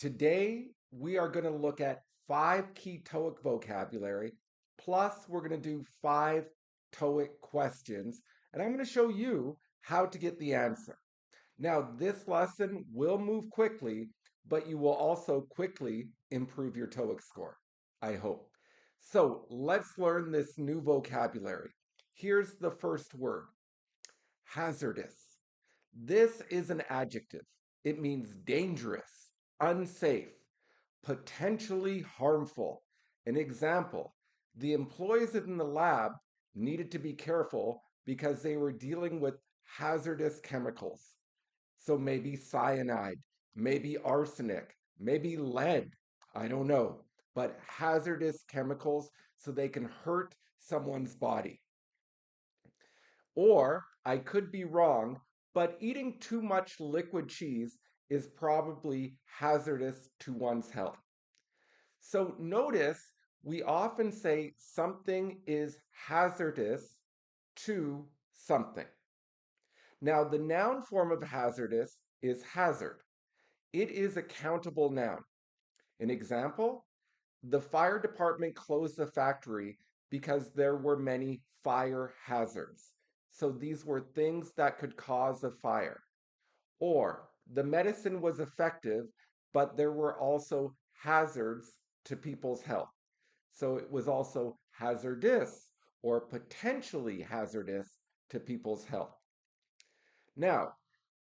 Today, we are going to look at 5 key Toeic vocabulary, plus we're going to do 5 Toeic questions, and I'm going to show you how to get the answer. Now, this lesson will move quickly, but you will also quickly improve your Toeic score, I hope. So let's learn this new vocabulary. Here's the first word, hazardous. This is an adjective. It means dangerous, unsafe, potentially harmful. An example, the employees in the lab needed to be careful because they were dealing with hazardous chemicals. So maybe cyanide, maybe arsenic, maybe lead, I don't know, but hazardous chemicals so they can hurt someone's body. Or I could be wrong, but eating too much liquid cheese is probably hazardous to one's health. So notice we often say something is hazardous to something. Now, the noun form of hazardous is hazard. It is a countable noun. An example, the fire department closed the factory because there were many fire hazards. So these were things that could cause a fire. Or the medicine was effective, but there were also hazards to people's health. So it was also hazardous or potentially hazardous to people's health. Now,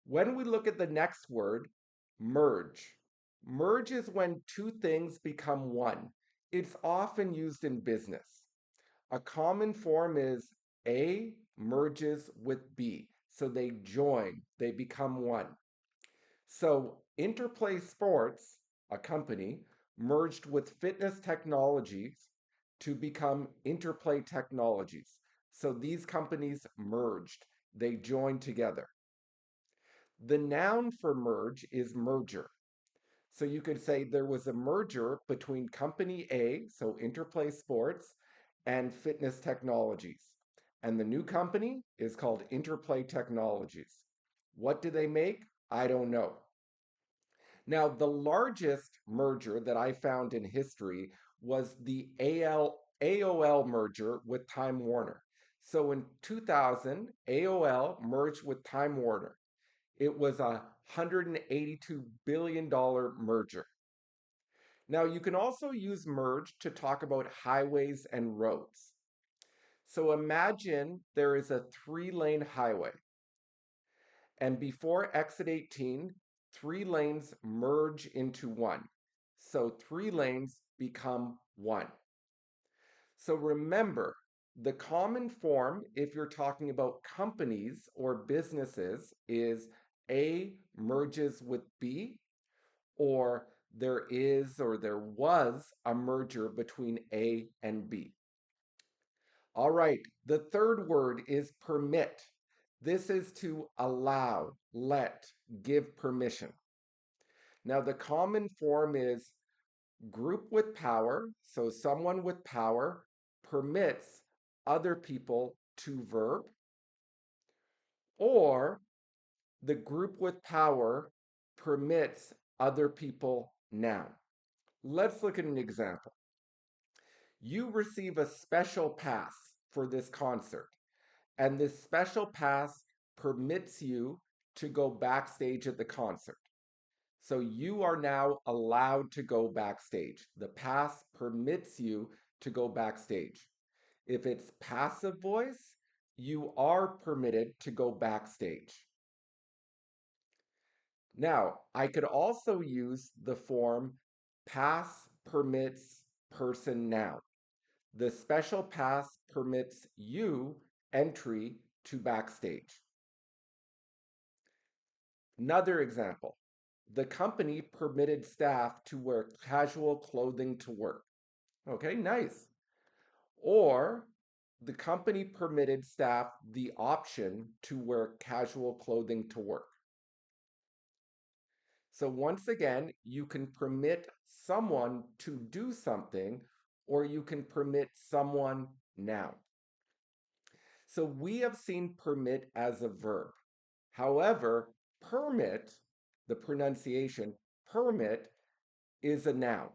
when we look at the next word, merge. Merge is when two things become one. It's often used in business. A common form is A merges with B. So they join, they become one. So Interplay Sports, a company, merged with fitness technologies to become Interplay Technologies. So these companies merged, they joined together. The noun for merge is merger. So you could say there was a merger between company A, so Interplay Sports, and Fitness Technologies. And the new company is called Interplay Technologies. What do they make? I don't know. Now, the largest merger that I found in history was the AOL merger with Time Warner. So in 2000, AOL merged with Time Warner. It was a $182 billion merger. Now, you can also use merge to talk about highways and roads. So imagine there is a 3-lane highway, and before exit 18, 3 lanes merge into one. So 3 lanes become one. So remember, the common form, if you're talking about companies or businesses, is A merges with B, or there is or there was a merger between A and B. All right, the third word is permit. This is to allow, let, give permission. Now, the common form is group with power, so someone with power permits other people to verb, or the group with power permits other people noun. Let's look at an example. You receive a special pass for this concert, and this special pass permits you to go backstage at the concert. So you are now allowed to go backstage. The pass permits you to go backstage. If it's passive voice, you are permitted to go backstage. Now, I could also use the form pass permits person noun. The special pass permits you entry to backstage. Another example, the company permitted staff to wear casual clothing to work. Okay, nice. Or the company permitted staff the option to wear casual clothing to work. So once again, you can permit someone to do something, or you can permit someone now. So we have seen permit as a verb. However, permit, the pronunciation, permit, is a noun.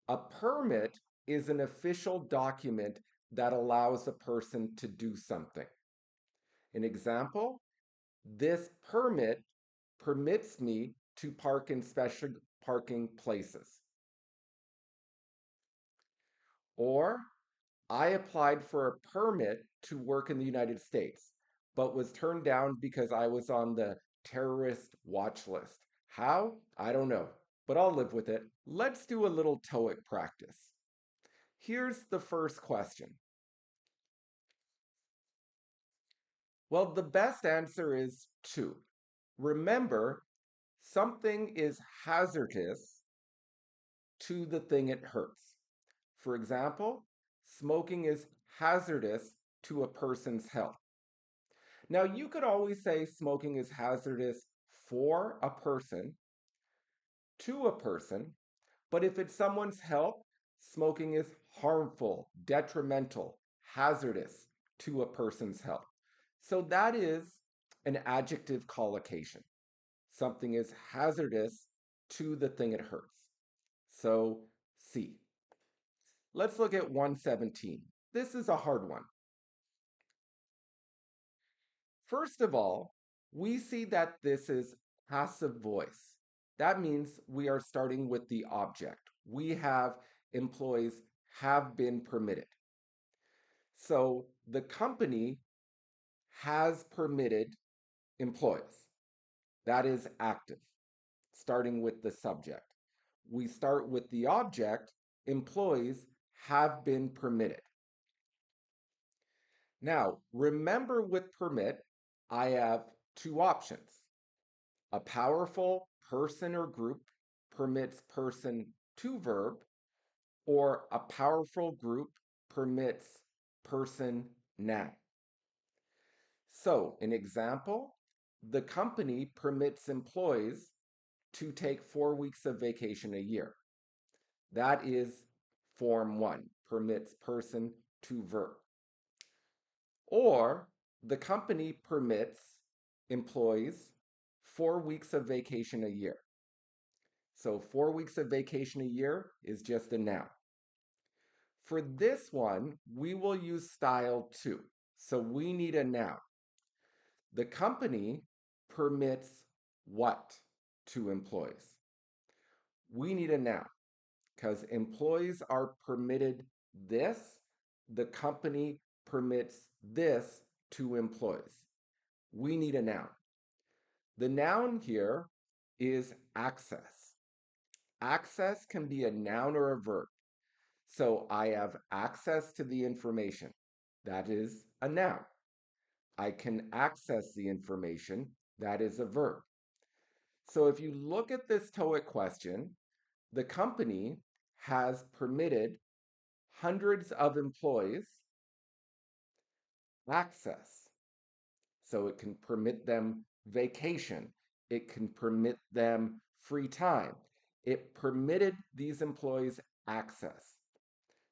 A permit is an official document that allows a person to do something. An example, this permit permits me to park in special parking places. Or, I applied for a permit to work in the United States, but was turned down because I was on the terrorist watch list. How? I don't know, but I'll live with it. Let's do a little Toeic practice. Here's the first question. Well, the best answer is 2. Remember, something is hazardous to the thing it hurts. For example, smoking is hazardous to a person's health. Now, you could always say smoking is hazardous for a person, to a person, but if it's someone's health, smoking is harmful, detrimental, hazardous to a person's health. So that is an adjective collocation. Something is hazardous to the thing it hurts. So C. Let's look at 117. This is a hard one. First of all, we see that this is passive voice. That means we are starting with the object. We have employees have been permitted. So the company has permitted employees. That is active, starting with the subject. We start with the object, employees have been permitted. Now, remember with permit, I have 2 options. A powerful person or group permits person to verb, or a powerful group permits person noun. So, an example, the company permits employees to take 4 weeks of vacation a year. That is form 1, permits person to verb. Or the company permits employees 4 weeks of vacation a year. So 4 weeks of vacation a year is just a noun. For this one, we will use style 2. So we need a noun. The company permits what to employees? We need a noun because employees are permitted this. The company permits this to employees. We need a noun. The noun here is access. Access can be a noun or a verb. So I have access to the information. That is a noun. I can access the information. That is a verb. So if you look at this TOEIC question, the company has permitted hundreds of employees access. So it can permit them vacation. It can permit them free time. It permitted these employees access.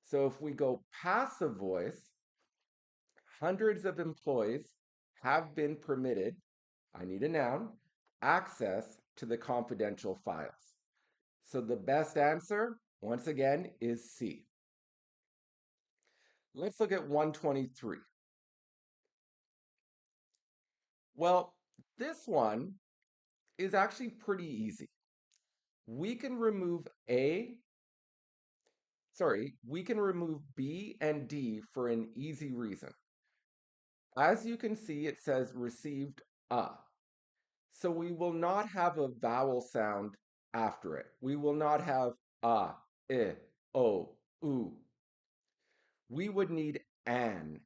So if we go passive voice, hundreds of employees have been permitted, I need a noun, access to the confidential files. So the best answer, once again, is C. Let's look at 123. Well, this one is actually pretty easy. We can remove we can remove B and D for an easy reason. As you can see, it says received a. So we will not have a vowel sound after it. We will not have a, I, o, u. We would need an,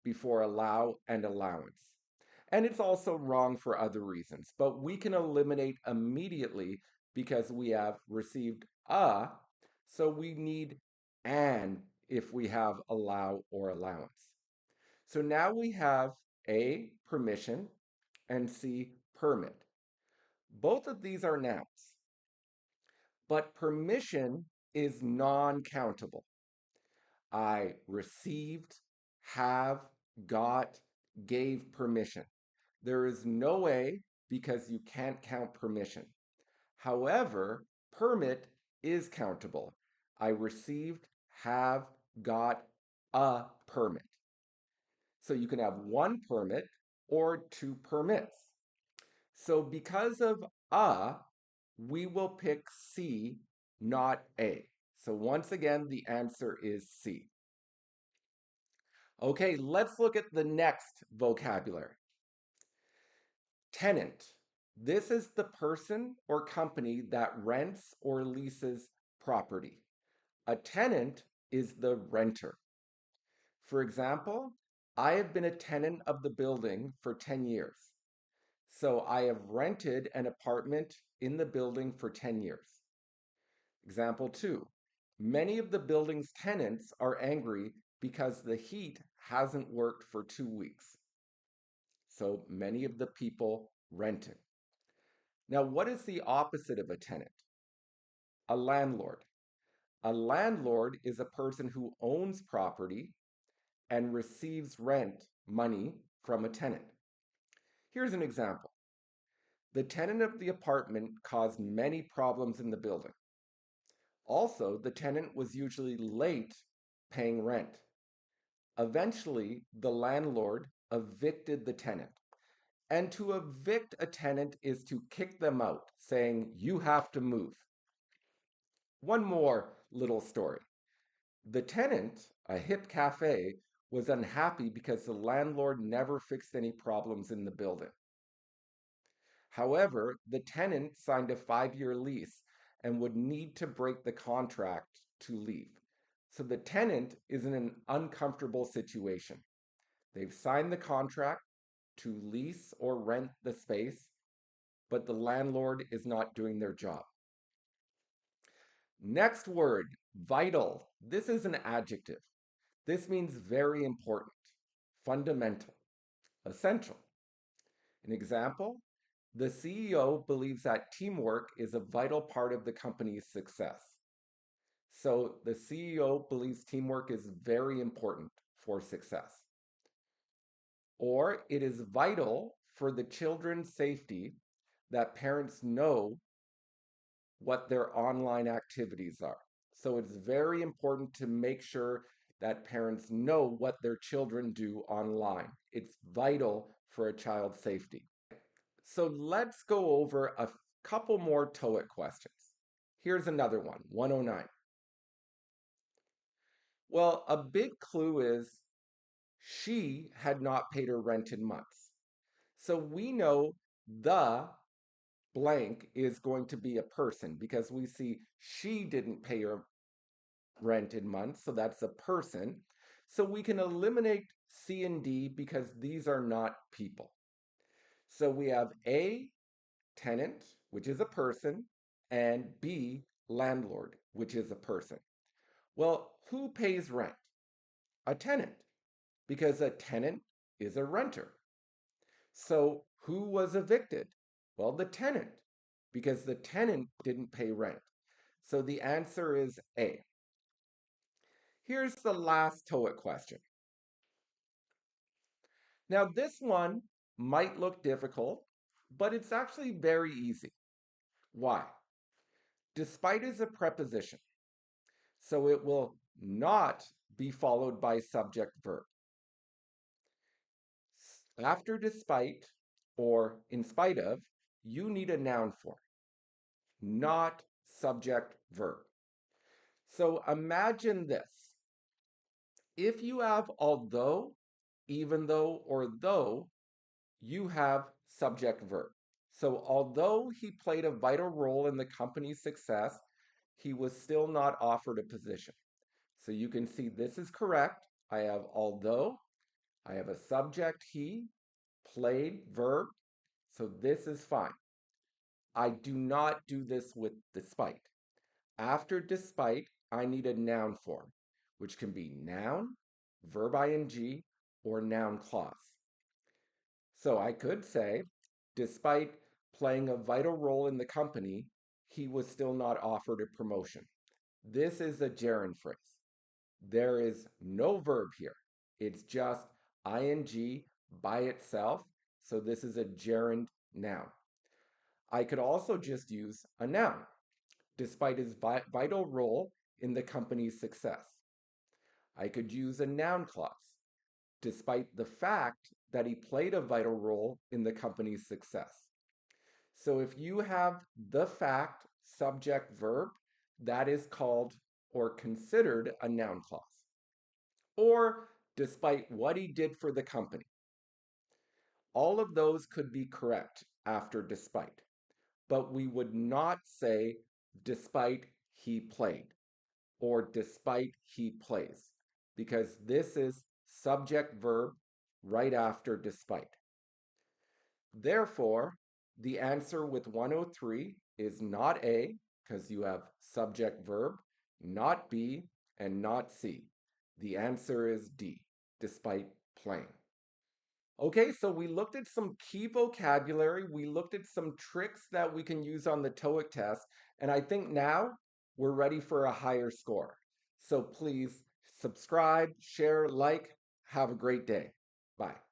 before allow and allowance. And it's also wrong for other reasons, but we can eliminate immediately because we have received a, so we need an if we have allow or allowance. So now we have A, permission, and C, permit. Both of these are nouns, but permission is non-countable. I received, have, got, gave permission. There is no way because you can't count permission. However, permit is countable. I received, have, got a permit. So you can have one permit or two permits. So because of a, we will pick C, not A. So once again, the answer is C. Okay, let's look at the next vocabulary. Tenant. This is the person or company that rents or leases property. A tenant is the renter. For example, I have been a tenant of the building for 10 years. So I have rented an apartment in the building for 10 years. Example 2. Many of the building's tenants are angry because the heat hasn't worked for 2 weeks. So many of the people renting. Now, what is the opposite of a tenant? A landlord. A landlord is a person who owns property and receives rent money from a tenant. Here's an example. The tenant of the apartment caused many problems in the building. Also, the tenant was usually late paying rent. Eventually, the landlord evicted the tenant. And to evict a tenant is to kick them out, saying, "You have to move." One more little story. The tenant, a hip cafe, was unhappy because the landlord never fixed any problems in the building. However, the tenant signed a 5-year lease and would need to break the contract to leave. So the tenant is in an uncomfortable situation. They've signed the contract to lease or rent the space, but the landlord is not doing their job. Next word, vital. This is an adjective. This means very important, fundamental, essential. An example, the CEO believes that teamwork is a vital part of the company's success. So the CEO believes teamwork is very important for success. Or it is vital for the children's safety that parents know what their online activities are. So it's very important to make sure that parents know what their children do online. It's vital for a child's safety. So let's go over a couple more TOEIC questions. Here's another one, 109. Well, a big clue is she had not paid her rent in months. So we know the blank is going to be a person because we see she didn't pay her rent in months, so that's a person. So we can eliminate C and D because these are not people. So we have A, tenant, which is a person, and B, landlord, which is a person. Well, who pays rent? A tenant, because a tenant is a renter. So who was evicted? Well, the tenant, because the tenant didn't pay rent. So the answer is A. Here's the last TOEIC question. Now, this one might look difficult, but it's actually very easy. Why? Despite is a preposition, so it will not be followed by subject verb. After despite or in spite of, you need a noun form, not subject verb. So imagine this. If you have although, even though, or though, you have subject verb. So although he played a vital role in the company's success, he was still not offered a position. So you can see this is correct. I have although, I have a subject he, played verb, so this is fine. I do not do this with despite. After despite, I need a noun form, which can be noun, verb ing, or noun clause. So I could say, despite playing a vital role in the company, he was still not offered a promotion. This is a gerund phrase. There is no verb here. It's just ing by itself. So this is a gerund noun. I could also just use a noun. despite his vital role in the company's success. I could use a noun clause, despite the fact that he played a vital role in the company's success. So if you have the fact, subject, verb, that is called or considered a noun clause. Or despite what he did for the company. All of those could be correct after despite, but we would not say despite he played or despite he plays, because this is subject verb right after despite. Therefore, the answer with 103 is not A, because you have subject verb, not B, and not C. The answer is D, despite playing. Okay, so we looked at some key vocabulary. We looked at some tricks that we can use on the Toeic test. And I think now we're ready for a higher score. So please subscribe, share, like. Have a great day. Bye.